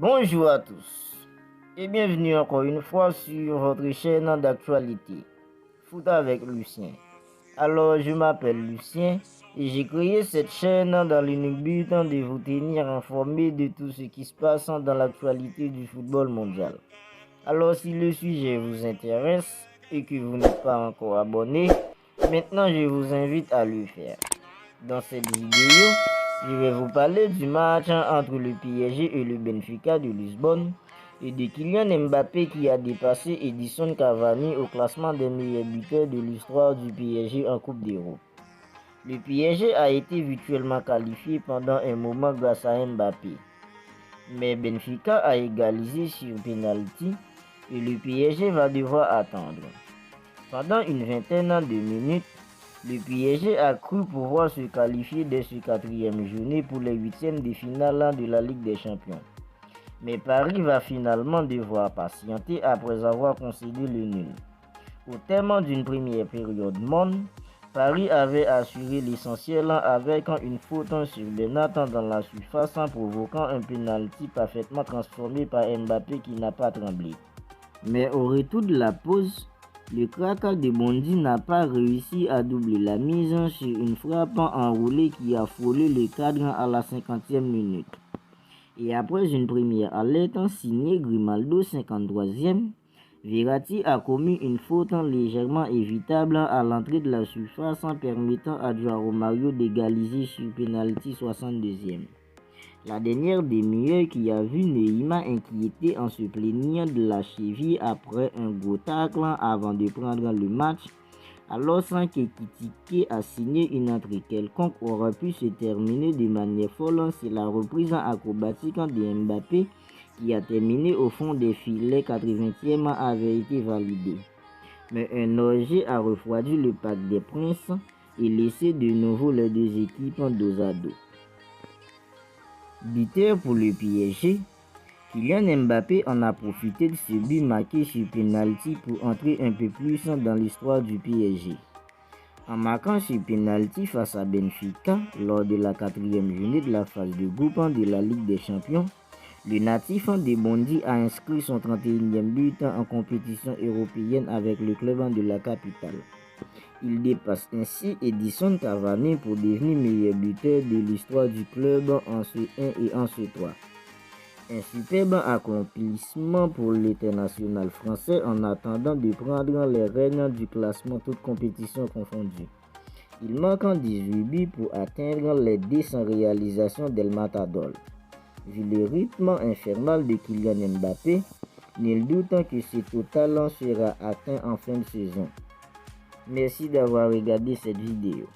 Bonjour à tous et bienvenue encore une fois sur votre chaîne d'actualité Foot avec Lucien. Alors je m'appelle Lucien et j'ai créé cette chaîne dans l'unique but de vous tenir informé de tout ce qui se passe dans l'actualité du football mondial. Alors si le sujet vous intéresse et que vous n'êtes pas encore abonné, maintenant je vous invite à le faire. Dans cette vidéo, je vais vous parler du match entre le PSG et le Benfica de Lisbonne et de Kylian Mbappé qui a dépassé Edison Cavani au classement des meilleurs buteurs de l'histoire du PSG en Coupe d'Europe. Le PSG a été virtuellement qualifié pendant un moment grâce à Mbappé, mais Benfica a égalisé sur penalty et le PSG va devoir attendre. Pendant une vingtaine de minutes, le PSG a cru pouvoir se qualifier dès ce quatrième journée pour les huitièmes de finale de la Ligue des Champions. Mais Paris va finalement devoir patienter après avoir concédé le nul. Au terme d'une première période morne, Paris avait assuré l'essentiel avec une faute sur Bernat dans la surface provoquant un penalty parfaitement transformé par Mbappé qui n'a pas tremblé. Mais au retour de la pause, le crack de Bondy n'a pas réussi à doubler la mise sur une frappe enroulée qui a frôlé le cadre à la 50e minute. Et après une première alerte signée Grimaldo 53e, Verratti a commis une faute légèrement évitable à l'entrée de la surface en permettant à Joao Romario d'égaliser sur penalty 62e. La dernière demi-heure qui a vu Neymar inquiété en se plaignant de la cheville après un gros tacle avant de prendre le match, alors sans qu'Ekitike a signé une entrée quelconque aurait pu se terminer de manière folle si la reprise acrobatique de Mbappé qui a terminé au fond des filets 80e avait été validée. Mais un orgie a refroidi le Parc des Princes et laissé de nouveau les deux équipes dos à dos. Buteur pour le PSG, Kylian Mbappé en a profité de ce but marqué sur penalty pour entrer un peu plus dans l'histoire du PSG. En marquant sur penalty face à Benfica lors de la 4e journée de la phase de groupe de la Ligue des Champions, le natif de Bondy a inscrit son 31e but en compétition européenne avec le club de la capitale. Il dépasse ainsi Edison Cavani pour devenir meilleur buteur de l'histoire du club en ce 1 et en ce 3. Un superbe accomplissement pour l'international français en attendant de prendre les rênes du classement toutes compétitions confondues. Il manque en 18 buts pour atteindre les 200 réalisations d'El Matador. Vu le rythme infernal de Kylian Mbappé, nul doute que ce total sera atteint en fin de saison. Merci d'avoir regardé cette vidéo.